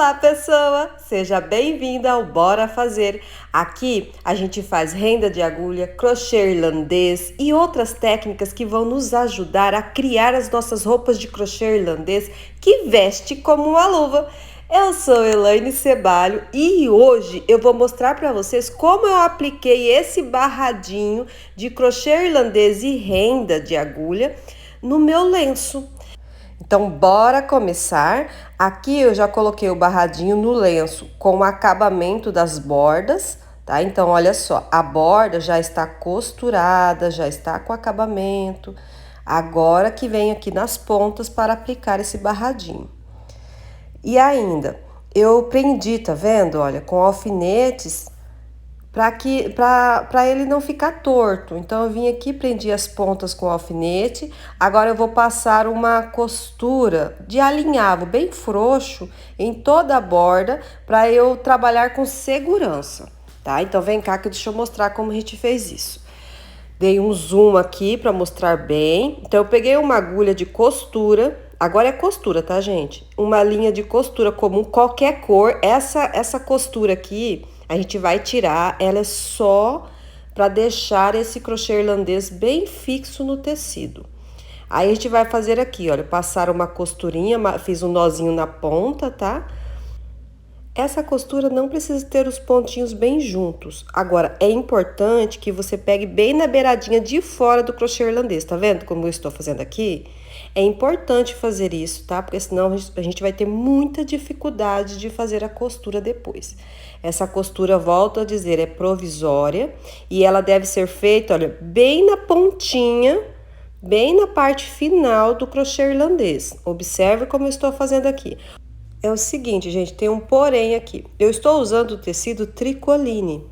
Olá, pessoa! Seja bem-vinda ao Bora Fazer! Aqui a gente faz renda de agulha, crochê irlandês e outras técnicas que vão nos ajudar a criar as nossas roupas de crochê irlandês que veste como uma luva. Eu sou Elaine Cebalho e hoje eu vou mostrar para vocês como eu apliquei esse barradinho de crochê irlandês e renda de agulha no meu lenço. Então, bora começar. Aqui eu já coloquei o barradinho no lenço com o acabamento das bordas, tá? Então, olha só, a borda já está costurada, já está com acabamento. Agora que vem aqui nas pontas para aplicar esse barradinho. E ainda, eu prendi, tá vendo? Olha, com alfinetes para ele não ficar torto. Então eu vim aqui, prendi as pontas com alfinete. Agora eu vou passar uma costura de alinhavo bem frouxo em toda a borda para eu trabalhar com segurança, tá? Então vem cá que deixa eu mostrar como a gente fez isso. Dei um zoom aqui para mostrar bem. Então eu peguei uma agulha de costura. Agora é costura, tá, gente? Uma linha de costura comum, qualquer cor. Essa costura aqui a gente vai tirar, ela é só para deixar esse crochê irlandês bem fixo no tecido. Aí a gente vai fazer aqui, olha, passar uma costurinha, fiz um nozinho na ponta, tá? Essa costura não precisa ter os pontinhos bem juntos. Agora, é importante que você pegue bem na beiradinha de fora do crochê irlandês, tá vendo como eu estou fazendo aqui? É importante fazer isso, tá? Porque senão a gente vai ter muita dificuldade de fazer a costura depois. Essa costura, volto a dizer, é provisória e ela deve ser feita, olha, bem na pontinha, bem na parte final do crochê irlandês. Observe como eu estou fazendo aqui. É o seguinte, gente, tem um porém aqui. Eu estou usando o tecido tricoline.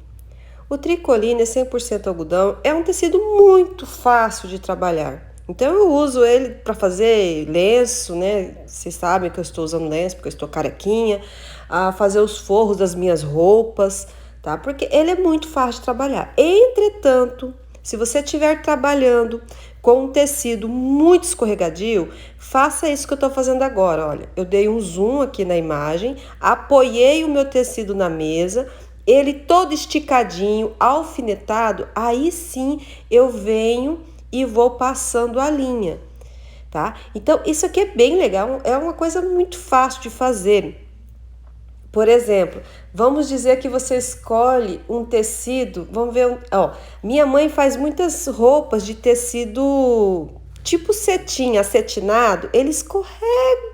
O tricoline é 100% algodão, é um tecido muito fácil de trabalhar. Então eu uso ele para fazer lenço, né? Vocês sabem que eu estou usando lenço porque eu estou carequinha, a fazer os forros das minhas roupas, tá? Porque ele é muito fácil de trabalhar. Entretanto, se você estiver trabalhando com um tecido muito escorregadio, faça isso que eu estou fazendo agora, olha. Eu dei um zoom aqui na imagem, apoiei o meu tecido na mesa, ele todo esticadinho, alfinetado, aí sim eu venho e vou passando a linha, tá? Então, isso aqui é bem legal, é uma coisa muito fácil de fazer. Por exemplo, vamos dizer que você escolhe um tecido, vamos ver, ó, minha mãe faz muitas roupas de tecido tipo cetim, acetinado, ele escorrega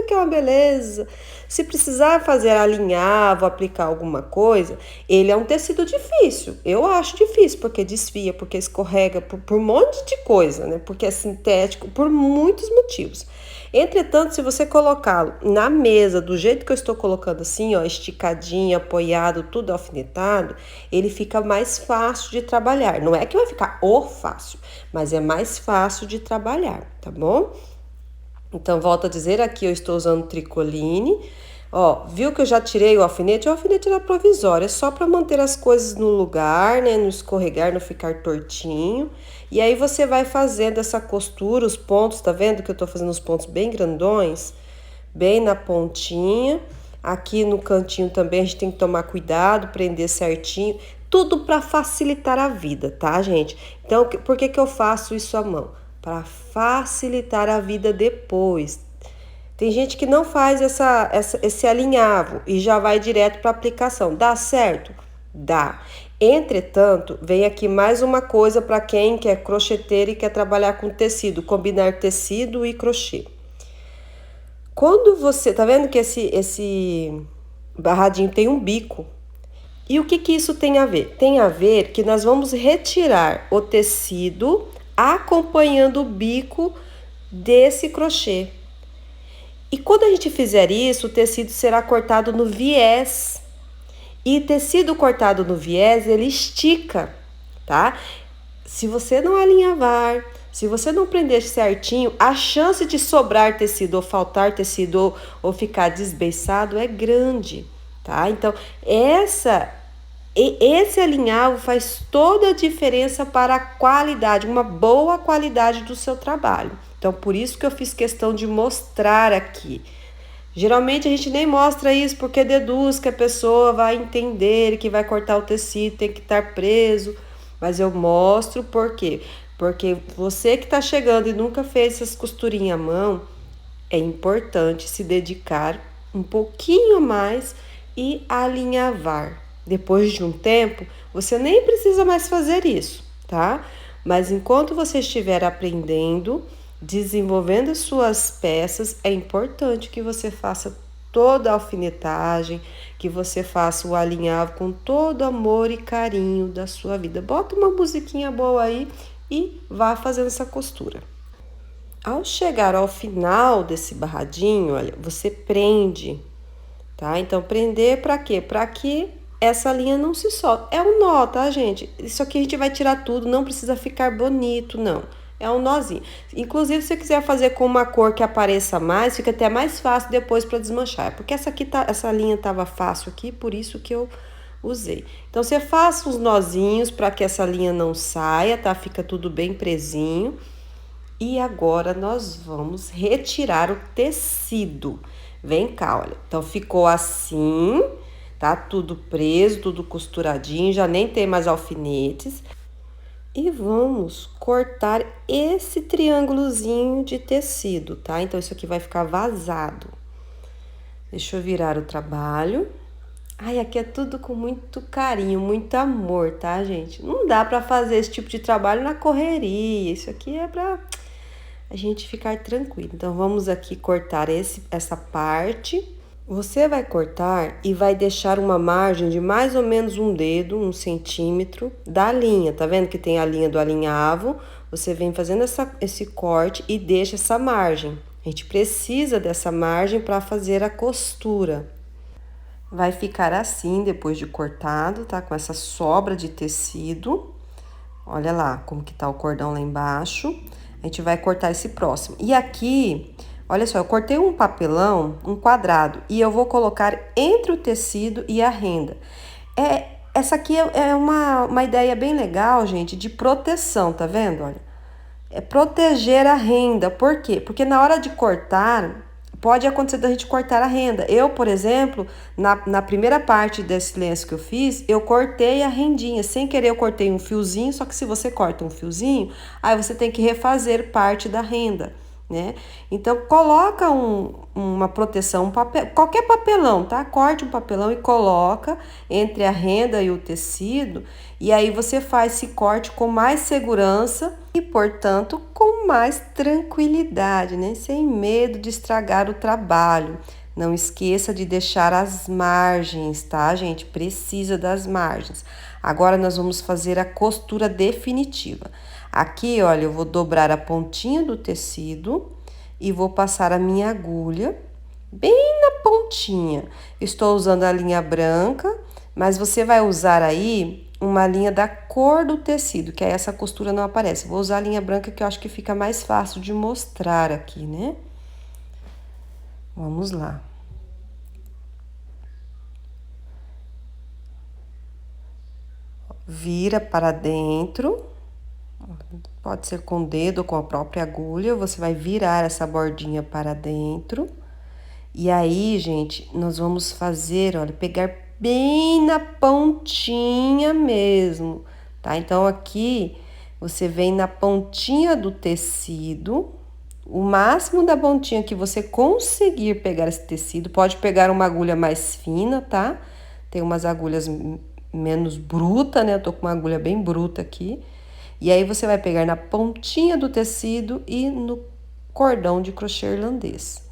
que é uma beleza. Se precisar fazer alinhavo, aplicar alguma coisa, ele é um tecido difícil. Eu acho difícil, porque desfia, porque escorrega, por um monte de coisa, né? Porque é sintético, por muitos motivos. Entretanto, se você colocá-lo na mesa, do jeito que eu estou colocando assim, ó, esticadinho, apoiado, tudo alfinetado, ele fica mais fácil de trabalhar. Não é que vai ficar fácil, mas é mais fácil de trabalhar, tá bom? Então, volto a dizer, aqui eu estou usando tricoline. Ó, viu que eu já tirei o alfinete? O alfinete era provisório, é só para manter as coisas no lugar, né? Não escorregar, não ficar tortinho. E aí você vai fazendo essa costura, os pontos, tá vendo que eu tô fazendo os pontos bem grandões? Bem na pontinha. Aqui no cantinho também a gente tem que tomar cuidado, prender certinho. Tudo para facilitar a vida, tá, gente? Então, por que eu faço isso à mão? Para facilitar a vida depois. Tem gente que não faz esse alinhavo e já vai direto para aplicação. Dá certo? Dá. Entretanto, vem aqui mais uma coisa para quem quer crocheteiro e quer trabalhar com tecido, combinar tecido e crochê. Quando você, tá vendo que esse barradinho tem um bico? E o que isso tem a ver? Tem a ver que nós vamos retirar o tecido acompanhando o bico desse crochê. E quando a gente fizer isso, o tecido será cortado no viés. E tecido cortado no viés, ele estica, tá? Se você não alinhavar, se você não prender certinho, a chance de sobrar tecido ou faltar tecido ou ficar desbeiçado é grande, tá? Então, esse alinhavo faz toda a diferença para a qualidade, uma boa qualidade do seu trabalho. Então, por isso que eu fiz questão de mostrar aqui, Geralmente a gente nem mostra isso porque deduz que a pessoa vai entender que vai cortar o tecido, tem que estar preso. Mas eu mostro por quê? Porque você que está chegando e nunca fez essas costurinhas à mão, é importante se dedicar um pouquinho mais e alinhavar. Depois de um tempo, você nem precisa mais fazer isso, tá? Mas enquanto você estiver aprendendo, desenvolvendo as suas peças, é importante que você faça toda a alfinetagem, que você faça o alinhavo com todo amor e carinho da sua vida. Bota uma musiquinha boa aí e vá fazendo essa costura. Ao chegar ao final desse barradinho, olha, você prende, tá? Então, prender para quê? Para que essa linha não se solte. É um nó, tá, gente? Isso aqui a gente vai tirar tudo, não precisa ficar bonito, não. É um nozinho. Inclusive, se você quiser fazer com uma cor que apareça mais, fica até mais fácil depois para desmanchar. É porque essa linha tava fácil aqui, por isso que eu usei. Então, você faça uns nozinhos para que essa linha não saia, tá? Fica tudo bem presinho. E agora nós vamos retirar o tecido. Vem cá, olha. Então ficou assim, tá? Tudo preso, tudo costuradinho, já nem tem mais alfinetes. E vamos cortar esse triângulozinho de tecido, tá? Então isso aqui vai ficar vazado. Deixa eu virar o trabalho. Ai, aqui é tudo com muito carinho, muito amor, tá, gente? Não dá pra fazer esse tipo de trabalho na correria. Isso aqui é pra a gente ficar tranquilo. Então, vamos aqui cortar essa parte. Você vai cortar e vai deixar uma margem de mais ou menos um dedo, 1 centímetro da linha. Tá vendo que tem a linha do alinhavo? Você vem fazendo esse corte e deixa essa margem. A gente precisa dessa margem para fazer a costura. Vai ficar assim depois de cortado, tá? Com essa sobra de tecido. Olha lá como que tá o cordão lá embaixo. A gente vai cortar esse próximo. E aqui, olha só, eu cortei um papelão, um quadrado, e eu vou colocar entre o tecido e a renda. Essa aqui é uma ideia bem legal, gente, de proteção, tá vendo? Olha, é proteger a renda. Por quê? Porque na hora de cortar, pode acontecer da gente cortar a renda. Eu, por exemplo, na primeira parte desse lenço que eu fiz, eu cortei a rendinha. Sem querer, eu cortei um fiozinho, só que se você corta um fiozinho, aí você tem que refazer parte da renda, né? Então, coloca uma proteção, um papel, qualquer papelão, tá? Corte um papelão e coloca entre a renda e o tecido, e aí você faz esse corte com mais segurança e, portanto, com mais tranquilidade, né? Sem medo de estragar o trabalho. Não esqueça de deixar as margens, tá, gente? Precisa das margens. Agora nós vamos fazer a costura definitiva. Aqui, olha, eu vou dobrar a pontinha do tecido e vou passar a minha agulha bem na pontinha. Estou usando a linha branca, mas você vai usar aí uma linha da cor do tecido, que aí essa costura não aparece. Vou usar a linha branca que eu acho que fica mais fácil de mostrar aqui, né? Vamos lá. Vira para dentro. Pode ser com o dedo ou com a própria agulha. Você vai virar essa bordinha para dentro. E aí, gente, nós vamos fazer, olha, pegar bem na pontinha mesmo, tá? Então, aqui, você vem na pontinha do tecido, o máximo da pontinha que você conseguir pegar esse tecido, pode pegar uma agulha mais fina, tá? Tem umas agulhas menos bruta, né? Eu tô com uma agulha bem bruta aqui. E aí, você vai pegar na pontinha do tecido e no cordão de crochê irlandês.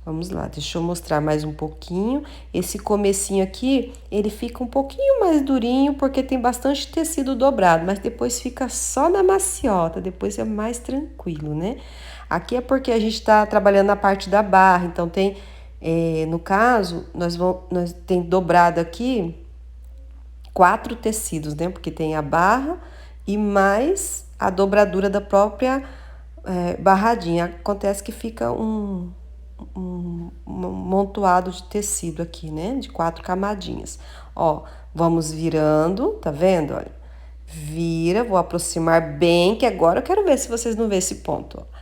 Vamos lá, deixa eu mostrar mais um pouquinho. Esse comecinho aqui, ele fica um pouquinho mais durinho, porque tem bastante tecido dobrado, mas depois fica só na maciota, depois é mais tranquilo, né? Aqui é porque a gente tá trabalhando na parte da barra, então tem, no caso, nós tem dobrado aqui 4 tecidos, né? Porque tem a barra e mais a dobradura da própria barradinha. Acontece que fica um montoado de tecido aqui, né? De 4 camadinhas. Ó, vamos virando, tá vendo? Olha, vira, vou aproximar bem, que agora eu quero ver se vocês não vê esse ponto, ó.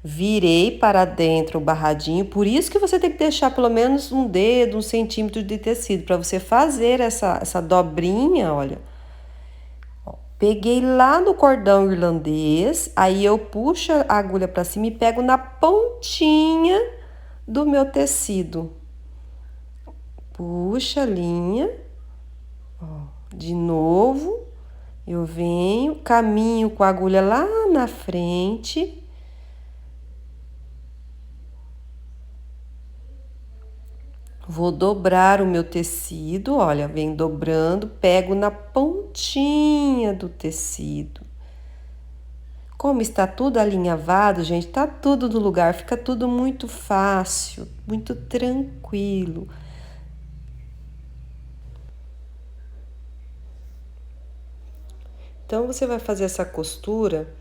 Virei para dentro o barradinho, por isso que você tem que deixar pelo menos um dedo, um centímetro de tecido, para você fazer essa dobrinha, olha. Peguei lá no cordão irlandês, aí eu puxo a agulha para cima e pego na pontinha do meu tecido. Puxa a linha, ó, de novo, eu venho, caminho com a agulha lá na frente. Vou dobrar o meu tecido, olha, vem dobrando, pego na pontinha do tecido. Como está tudo alinhavado, gente, tá tudo no lugar, fica tudo muito fácil, muito tranquilo. Então, você vai fazer essa costura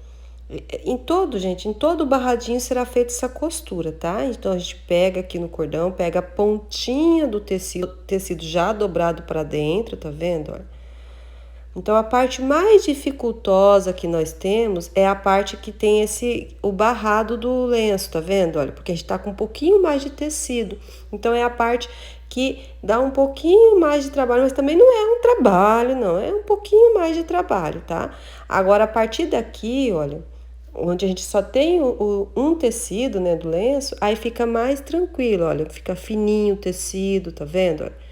em todo, gente, em todo o barradinho será feita essa costura, tá? Então, a gente pega aqui no cordão, pega a pontinha do tecido já dobrado para dentro, tá vendo? Olha. Então, a parte mais dificultosa que nós temos é a parte que tem o barrado do lenço, tá vendo? Olha, porque a gente tá com um pouquinho mais de tecido. Então, é a parte que dá um pouquinho mais de trabalho, mas também não é um trabalho, não. É um pouquinho mais de trabalho, tá? Agora, a partir daqui, olha, onde a gente só tem um tecido, né, do lenço, aí fica mais tranquilo, olha, fica fininho o tecido, tá vendo? Olha.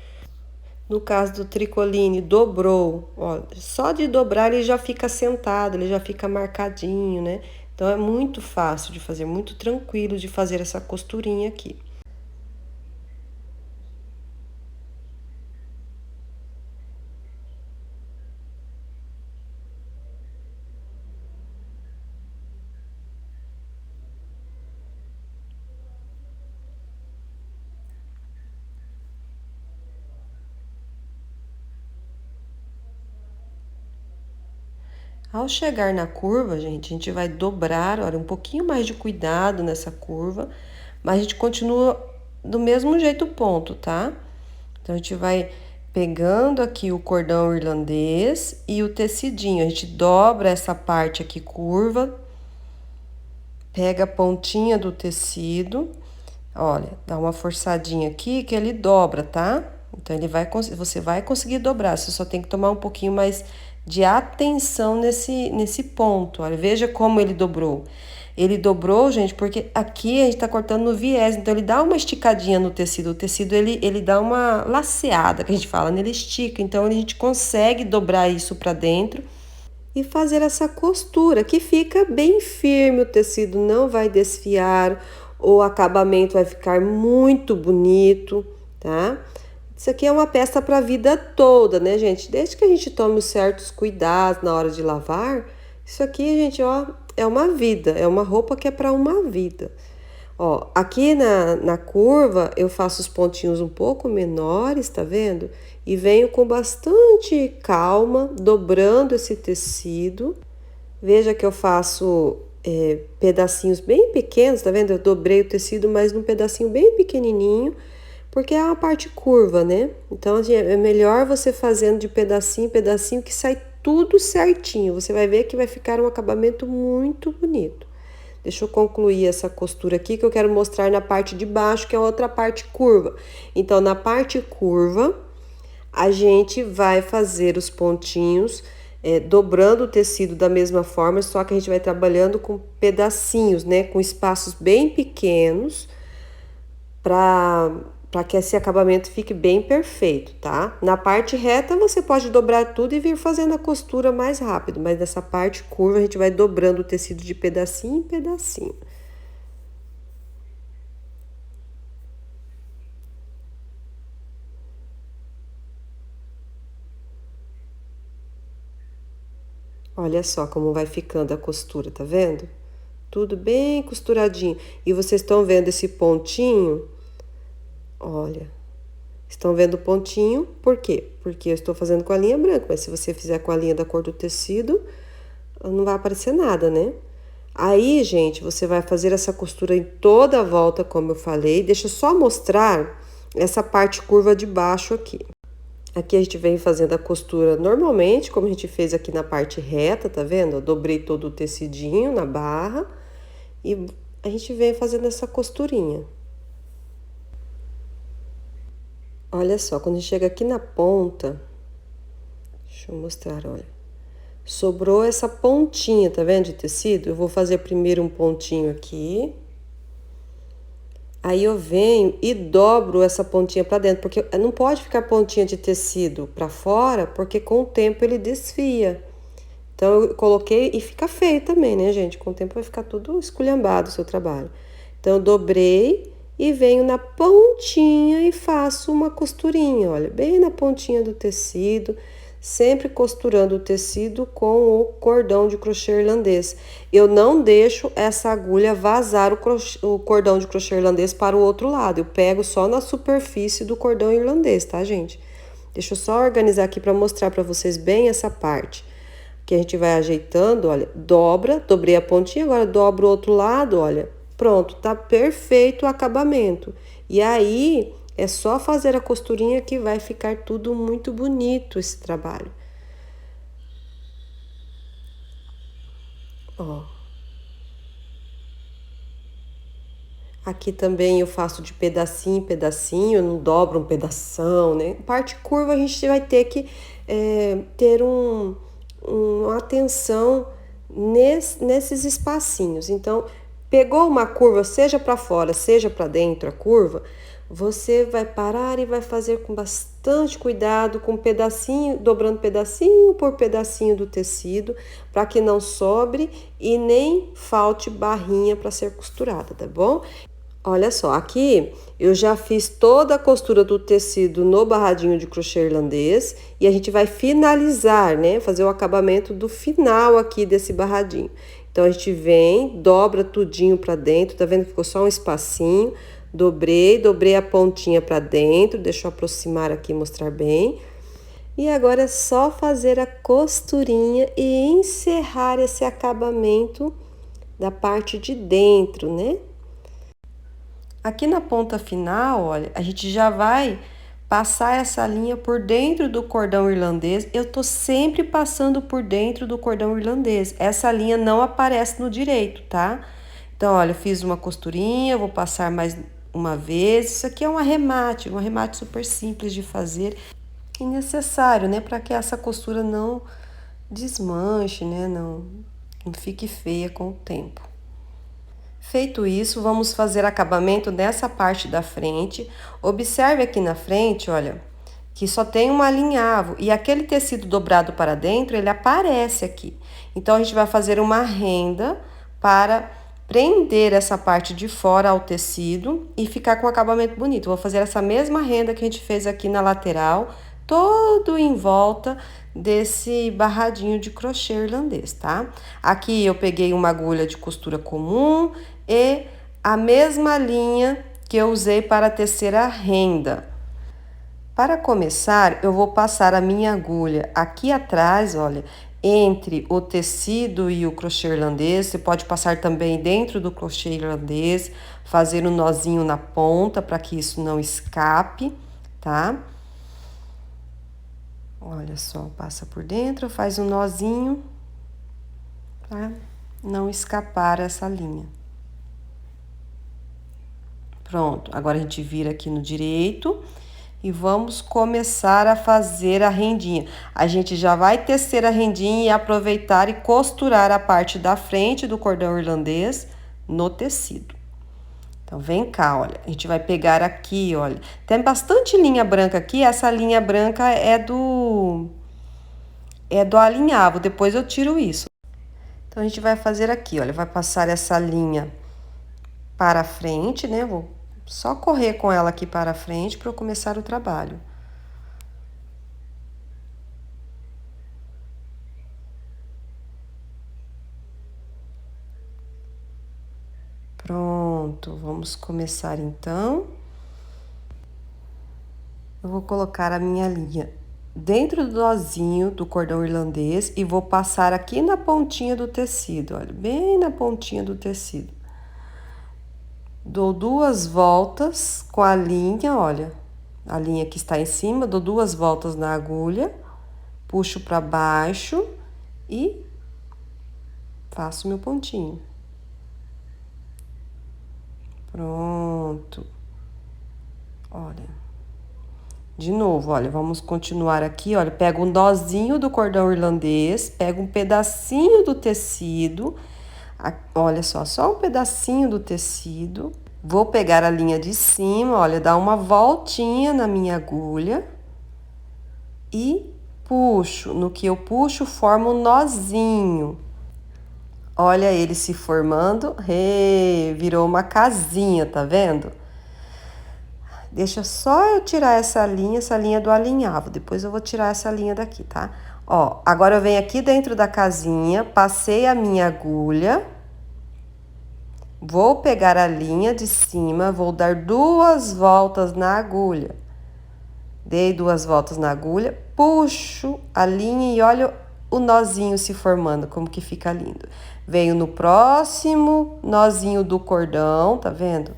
No caso do tricoline, dobrou, ó, só de dobrar ele já fica sentado, ele já fica marcadinho, né? Então é muito fácil de fazer, muito tranquilo de fazer essa costurinha aqui. Ao chegar na curva, gente, a gente vai dobrar, olha, um pouquinho mais de cuidado nessa curva, mas a gente continua do mesmo jeito o ponto, tá? Então, a gente vai pegando aqui o cordão irlandês e o tecidinho. A gente dobra essa parte aqui curva, pega a pontinha do tecido, olha, dá uma forçadinha aqui que ele dobra, tá? Então, você vai conseguir dobrar, você só tem que tomar um pouquinho mais de atenção nesse ponto. Olha, veja como ele dobrou. Ele dobrou, gente, porque aqui a gente tá cortando no viés, então ele dá uma esticadinha no tecido. O tecido, ele dá uma laceada, que a gente fala, né? Ele estica, então a gente consegue dobrar isso pra dentro e fazer essa costura, que fica bem firme, o tecido não vai desfiar, o acabamento vai ficar muito bonito, tá? Isso aqui é uma peça para a vida toda, né, gente? Desde que a gente tome os certos cuidados na hora de lavar, isso aqui, gente, ó, é uma vida, é uma roupa que é para uma vida. Ó, aqui na curva eu faço os pontinhos um pouco menores, tá vendo? E venho com bastante calma, dobrando esse tecido. Veja que eu faço pedacinhos bem pequenos, tá vendo? Eu dobrei o tecido, mas num pedacinho bem pequenininho, porque é uma parte curva, né? Então, assim, é melhor você fazendo de pedacinho em pedacinho que sai tudo certinho. Você vai ver que vai ficar um acabamento muito bonito. Deixa eu concluir essa costura aqui que eu quero mostrar na parte de baixo, que é outra parte curva. Então, na parte curva, a gente vai fazer os pontinhos, dobrando o tecido da mesma forma, só que a gente vai trabalhando com pedacinhos, né? Com espaços bem pequenos, para que esse acabamento fique bem perfeito, tá? Na parte reta você pode dobrar tudo e vir fazendo a costura mais rápido, mas nessa parte curva a gente vai dobrando o tecido de pedacinho em pedacinho. Olha só como vai ficando a costura, tá vendo? Tudo bem costuradinho. E vocês estão vendo esse pontinho? Olha, estão vendo o pontinho? Por quê? Porque eu estou fazendo com a linha branca, mas se você fizer com a linha da cor do tecido, não vai aparecer nada, né? Aí, gente, você vai fazer essa costura em toda a volta, como eu falei. Deixa eu só mostrar essa parte curva de baixo aqui. Aqui a gente vem fazendo a costura normalmente, como a gente fez aqui na parte reta, tá vendo? Eu dobrei todo o tecidinho na barra e a gente vem fazendo essa costurinha. Olha só, quando a gente chega aqui na ponta, deixa eu mostrar, olha. Sobrou essa pontinha, tá vendo, de tecido? Eu vou fazer primeiro um pontinho aqui. Aí eu venho e dobro essa pontinha para dentro, porque não pode ficar pontinha de tecido para fora, porque com o tempo ele desfia. Então eu coloquei e fica feio também, né, gente? Com o tempo vai ficar tudo esculhambado o seu trabalho. Então eu dobrei e venho na pontinha e faço uma costurinha, olha, bem na pontinha do tecido, sempre costurando o tecido com o cordão de crochê irlandês. Eu não deixo essa agulha vazar o cordão de crochê irlandês para o outro lado. Eu pego só na superfície do cordão irlandês, tá, gente? Deixa eu só organizar aqui para mostrar para vocês bem essa parte. Que a gente vai ajeitando, olha, dobra, dobrei a pontinha, agora dobro o outro lado, olha. Pronto, tá perfeito o acabamento. E aí, é só fazer a costurinha que vai ficar tudo muito bonito esse trabalho. Ó. Aqui também eu faço de pedacinho em pedacinho, não dobro um pedação, né? Parte curva a gente vai ter que ter uma atenção nesses espacinhos. Então, pegou uma curva, seja para fora, seja para dentro a curva, você vai parar e vai fazer com bastante cuidado, com pedacinho, dobrando pedacinho por pedacinho do tecido, para que não sobre e nem falte barrinha para ser costurada, tá bom? Olha só, aqui eu já fiz toda a costura do tecido no barradinho de crochê irlandês e a gente vai finalizar, né? Fazer o acabamento do final aqui desse barradinho. Então a gente vem, dobra tudinho pra dentro, tá vendo que ficou só um espacinho? Dobrei a pontinha pra dentro, deixa eu aproximar aqui e mostrar bem. E agora é só fazer a costurinha e encerrar esse acabamento da parte de dentro, né? Aqui na ponta final, olha, a gente já vai passar essa linha por dentro do cordão irlandês. Eu tô sempre passando por dentro do cordão irlandês. Essa linha não aparece no direito, tá? Então, olha, eu fiz uma costurinha, vou passar mais uma vez. Isso aqui é um arremate super simples de fazer e necessário, né? Para que essa costura não desmanche, né? Não fique feia com o tempo. Feito isso, vamos fazer acabamento nessa parte da frente. Observe aqui na frente, olha, que só tem um alinhavo e aquele tecido dobrado para dentro, ele aparece aqui. Então, a gente vai fazer uma renda para prender essa parte de fora ao tecido e ficar com um acabamento bonito. Vou fazer essa mesma renda que a gente fez aqui na lateral, todo em volta desse barradinho de crochê irlandês, tá? Aqui eu peguei uma agulha de costura comum e a mesma linha que eu usei para tecer a renda. Para começar, eu vou passar a minha agulha aqui atrás, olha, entre o tecido e o crochê irlandês. Você pode passar também dentro do crochê irlandês, fazer um nozinho na ponta para que isso não escape, tá? Olha só, passa por dentro, faz um nozinho para não escapar essa linha. Pronto, agora a gente vira aqui no direito e vamos começar a fazer a rendinha. A gente já vai tecer a rendinha e aproveitar e costurar a parte da frente do cordão irlandês no tecido. Então, vem cá, olha, a gente vai pegar aqui, olha, tem bastante linha branca aqui, essa linha branca é do alinhavo, depois eu tiro isso. Então, a gente vai fazer aqui, olha, vai passar essa linha para frente, né, vou só correr com ela aqui para frente para eu começar o trabalho. Pronto, vamos começar então. Eu vou colocar a minha linha dentro do nozinho do cordão irlandês e vou passar aqui na pontinha do tecido, olha, bem na pontinha do tecido. Dou 2 voltas com a linha, olha, a linha que está em cima, dou 2 voltas na agulha, puxo para baixo e faço meu pontinho. Pronto. Olha. De novo, olha, vamos continuar aqui, olha, pega um nozinho do cordão irlandês, pega um pedacinho do tecido, olha só um pedacinho do tecido. Vou pegar a linha de cima, olha, dar uma voltinha na minha agulha e puxo. No que eu puxo, forma um nozinho. Olha ele se formando, virou uma casinha, tá vendo? Deixa só eu tirar essa linha do alinhavo. Depois eu vou tirar essa linha daqui, tá? Ó, agora eu venho aqui dentro da casinha, passei a minha agulha. Vou pegar a linha de cima, vou dar 2 voltas na agulha. Dei 2 voltas na agulha, puxo a linha e olha o nozinho se formando, como que fica lindo. Venho no próximo nozinho do cordão, tá vendo?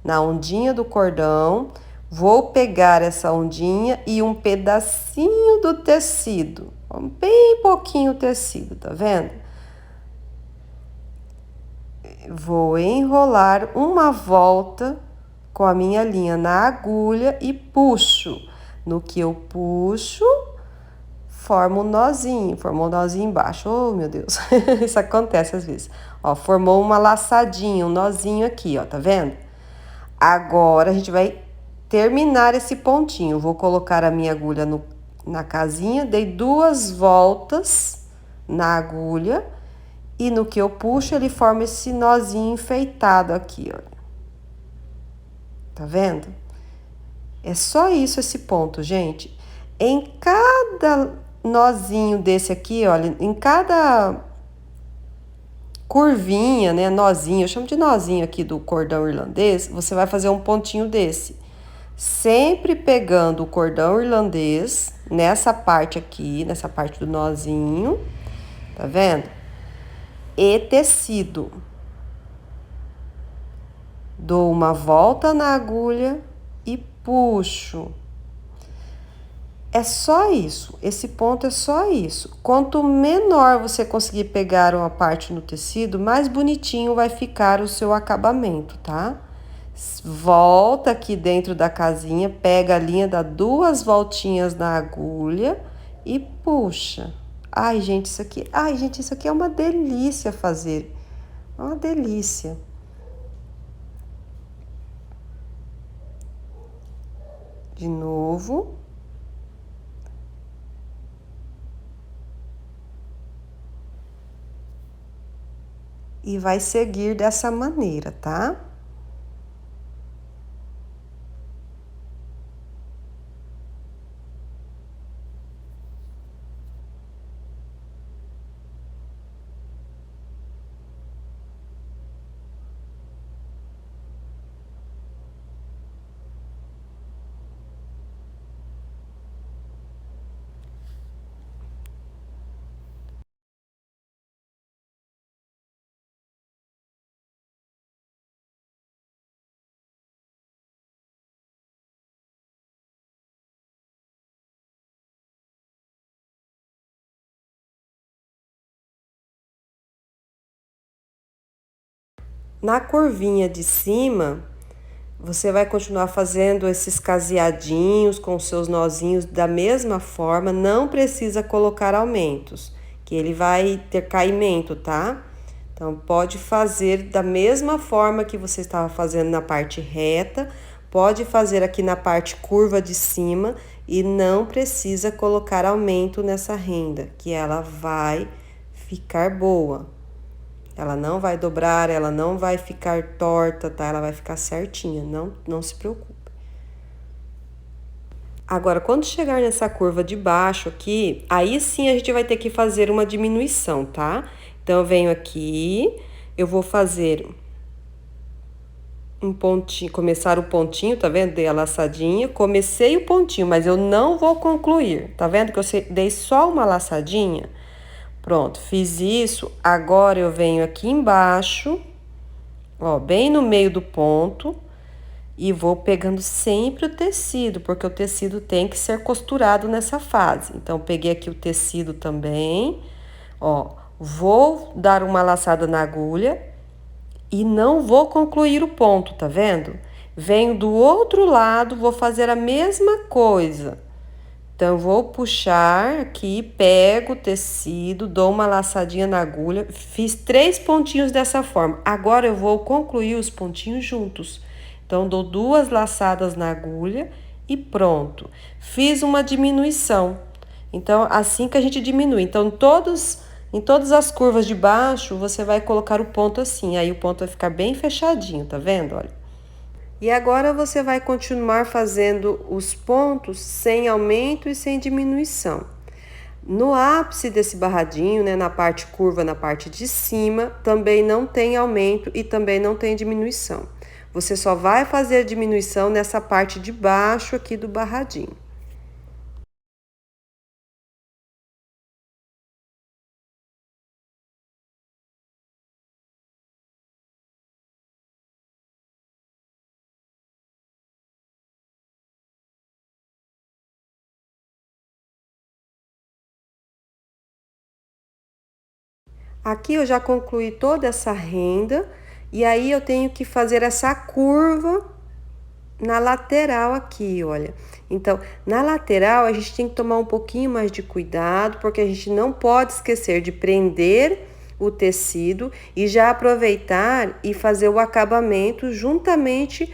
Na ondinha do cordão, vou pegar essa ondinha e um pedacinho do tecido, bem pouquinho tecido, tá vendo? Vou enrolar uma volta com a minha linha na agulha e puxo. No que eu puxo, forma um nozinho, formou um nozinho embaixo. Oh, meu Deus, isso acontece às vezes. Ó, formou uma laçadinha, um nozinho aqui, ó, tá vendo? Agora, a gente vai terminar esse pontinho. Vou colocar a minha agulha na casinha, dei 2 voltas na agulha e no que eu puxo, ele forma esse nozinho enfeitado aqui, olha. Tá vendo? É só isso esse ponto, gente. Em cada nozinho desse aqui, olha, em cada curvinha, né, nozinho, eu chamo de nozinho aqui do cordão irlandês, você vai fazer um pontinho desse. Sempre pegando o cordão irlandês nessa parte aqui, nessa parte do nozinho, tá vendo? E tecido. Dou uma volta na agulha e puxo. É só isso, esse ponto é só isso. Quanto menor você conseguir pegar uma parte no tecido, mais bonitinho vai ficar o seu acabamento, tá? Volta aqui dentro da casinha, pega a linha, dá 2 voltinhas na agulha e puxa. Ai, gente, isso aqui é uma delícia fazer. É uma delícia. De novo. E vai seguir dessa maneira, tá? Na curvinha de cima, você vai continuar fazendo esses caseadinhos com seus nozinhos da mesma forma, não precisa colocar aumentos, que ele vai ter caimento, tá? Então, pode fazer da mesma forma que você estava fazendo na parte reta, pode fazer aqui na parte curva de cima e não precisa colocar aumento nessa renda, que ela vai ficar boa. Ela não vai dobrar, ela não vai ficar torta, tá? Ela vai ficar certinha, não se preocupe. Agora, quando chegar nessa curva de baixo aqui, aí sim a gente vai ter que fazer uma diminuição, tá? Então, eu venho aqui, eu vou fazer um pontinho, começar o pontinho, tá vendo? Dei a laçadinha, comecei o pontinho, mas eu não vou concluir. Tá vendo que eu dei só uma laçadinha? Pronto, fiz isso. Agora eu venho aqui embaixo, ó, bem no meio do ponto, e vou pegando sempre o tecido, porque o tecido tem que ser costurado nessa fase. Então, peguei aqui o tecido também, ó, vou dar uma laçada na agulha e não vou concluir o ponto, tá vendo? Venho do outro lado, vou fazer a mesma coisa. Então, eu vou puxar aqui, pego o tecido, dou uma laçadinha na agulha, fiz 3 pontinhos dessa forma. Agora, eu vou concluir os pontinhos juntos. Então, dou 2 laçadas na agulha e pronto. Fiz uma diminuição. Então, assim que a gente diminui. Então, em todas as curvas de baixo, você vai colocar o ponto assim. Aí, o ponto vai ficar bem fechadinho, tá vendo? Olha. E agora você vai continuar fazendo os pontos sem aumento e sem diminuição. No ápice desse barradinho, né, na parte curva, na parte de cima, também não tem aumento e também não tem diminuição. Você só vai fazer a diminuição nessa parte de baixo aqui do barradinho. Aqui eu já concluí toda essa renda e aí eu tenho que fazer essa curva na lateral aqui, olha. Então, na lateral a gente tem que tomar um pouquinho mais de cuidado, porque a gente não pode esquecer de prender o tecido e já aproveitar e fazer o acabamento juntamente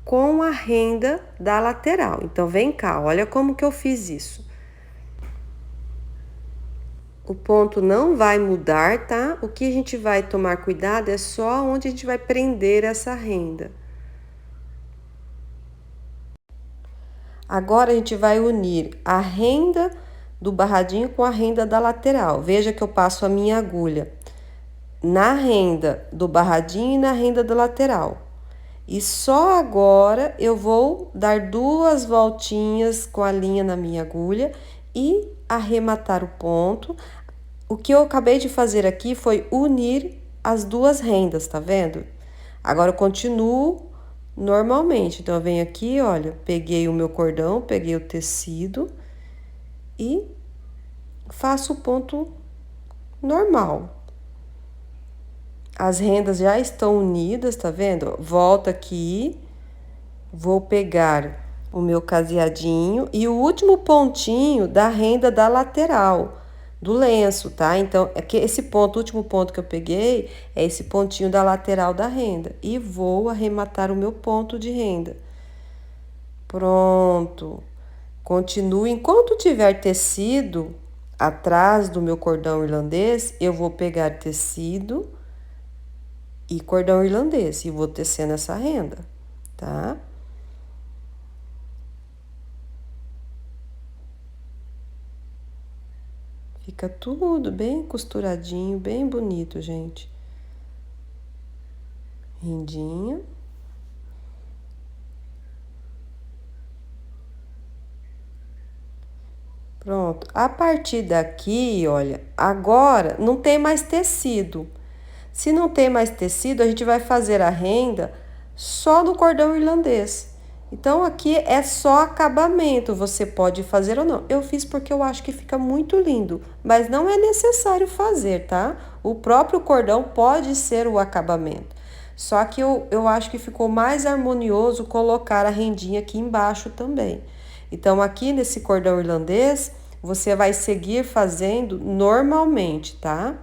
com a renda da lateral. Então, vem cá, olha como que eu fiz isso. O ponto não vai mudar, tá? O que a gente vai tomar cuidado é só onde a gente vai prender essa renda. Agora a gente vai unir a renda do barradinho com a renda da lateral. Veja que eu passo a minha agulha na renda do barradinho e na renda da lateral. E só agora eu vou dar 2 voltinhas com a linha na minha agulha e arrematar o ponto. O que eu acabei de fazer aqui foi unir as 2 rendas, tá vendo? Agora eu continuo normalmente. Então, eu venho aqui, olha, peguei o meu cordão, peguei o tecido e faço o ponto normal. As rendas já estão unidas, tá vendo? Volto aqui, vou pegar o meu caseadinho e o último pontinho da renda da lateral do lenço, tá? Então, é que esse ponto, o último ponto que eu peguei, é esse pontinho da lateral da renda. E vou arrematar o meu ponto de renda. Pronto. Continuo. Enquanto tiver tecido atrás do meu cordão irlandês, eu vou pegar tecido e cordão irlandês e vou tecendo essa renda, tá? Fica tudo bem costuradinho, bem bonito, gente. Rendinha. Pronto. A partir daqui, olha, agora não tem mais tecido. Se não tem mais tecido, a gente vai fazer a renda só no cordão irlandês. Então, aqui é só acabamento, você pode fazer ou não. Eu fiz porque eu acho que fica muito lindo, mas não é necessário fazer, tá? O próprio cordão pode ser o acabamento. Só que eu acho que ficou mais harmonioso colocar a rendinha aqui embaixo também. Então, aqui nesse cordão irlandês, você vai seguir fazendo normalmente, tá?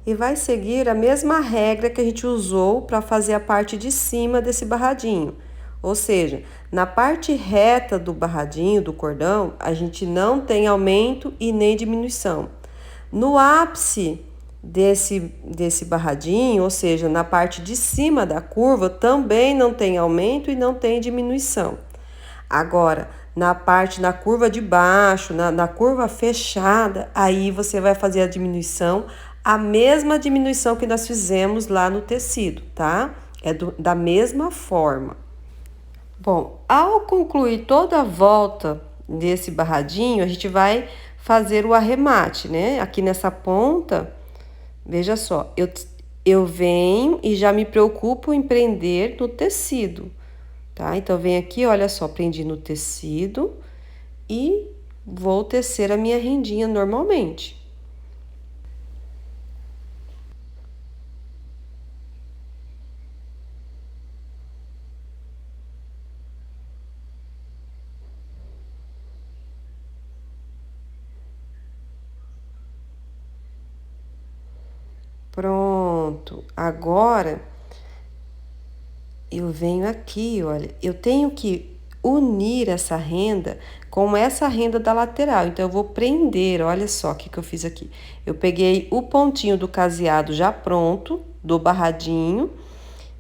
E vai seguir a mesma regra que a gente usou para fazer a parte de cima desse barradinho. Ou seja, na parte reta do barradinho, do cordão, a gente não tem aumento e nem diminuição. No ápice desse barradinho, ou seja, na parte de cima da curva, também não tem aumento e não tem diminuição. Agora, na curva de baixo, na curva fechada, aí você vai fazer a diminuição, a mesma diminuição que nós fizemos lá no tecido, tá? Da mesma forma. Bom, ao concluir toda a volta desse barradinho, a gente vai fazer o arremate, né? Aqui nessa ponta, veja só, eu venho e já me preocupo em prender no tecido, tá? Então, vem aqui, olha só, prendi no tecido e vou tecer a minha rendinha normalmente. Pronto. Agora eu venho aqui, olha, eu tenho que unir essa renda com essa renda da lateral. Então, eu vou prender, olha só o que eu fiz aqui. Eu peguei o pontinho do caseado já pronto, do barradinho,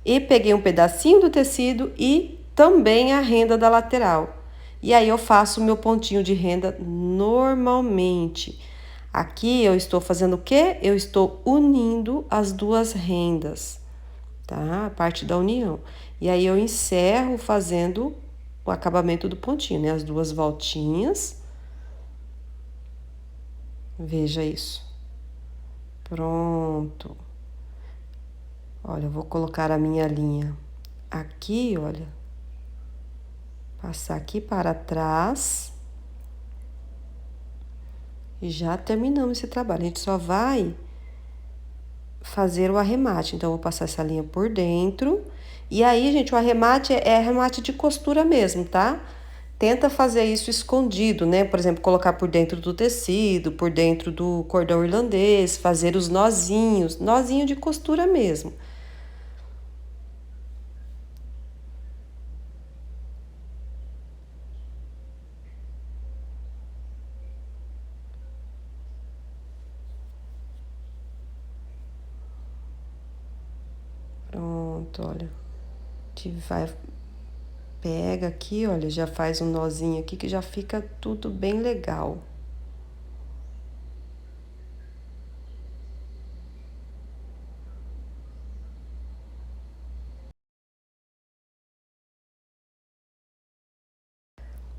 e peguei um pedacinho do tecido e também a renda da lateral. E aí eu faço o meu pontinho de renda normalmente. Aqui eu estou fazendo o quê? Eu estou unindo as duas rendas, tá? A parte da união. E aí eu encerro fazendo o acabamento do pontinho, né? As duas voltinhas. Veja isso. Pronto. Olha, eu vou colocar a minha linha aqui, olha. Passar aqui para trás. E já terminamos esse trabalho. A gente só vai fazer o arremate. Então, eu vou passar essa linha por dentro. E aí, gente, o arremate é arremate de costura mesmo, tá? Tenta fazer isso escondido, né? Por exemplo, colocar por dentro do tecido, por dentro do cordão irlandês, fazer os nozinhos, nozinho de costura mesmo. Pronto, olha. A gente vai, pega aqui, olha, já faz um nozinho aqui que já fica tudo bem legal.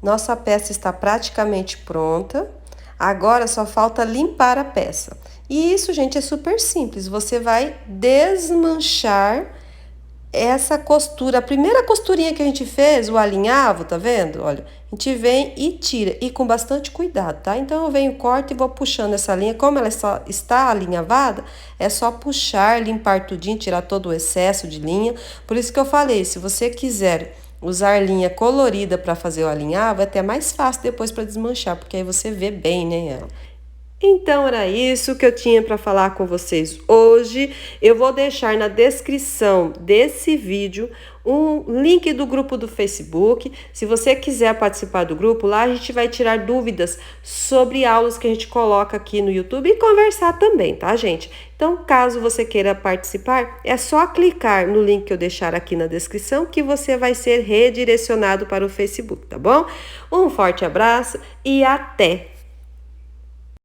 Nossa peça está praticamente pronta. Agora só falta limpar a peça. E isso, gente, é super simples. Você vai desmanchar essa costura. A primeira costurinha que a gente fez, o alinhavo, tá vendo? Olha, a gente vem e tira. E com bastante cuidado, tá? Então, eu venho, corto e vou puxando essa linha. Como ela só está alinhavada, é só puxar, limpar tudinho, tirar todo o excesso de linha. Por isso que eu falei, se você quiser usar linha colorida para fazer o alinhavo, é até mais fácil depois para desmanchar, porque aí você vê bem, né, ela. Então era isso que eu tinha para falar com vocês hoje. Eu vou deixar na descrição desse vídeo um link do grupo do Facebook. Se você quiser participar do grupo, lá a gente vai tirar dúvidas sobre aulas que a gente coloca aqui no YouTube e conversar também, tá, gente? Então, caso você queira participar, é só clicar no link que eu deixar aqui na descrição que você vai ser redirecionado para o Facebook, tá bom? Um forte abraço e até!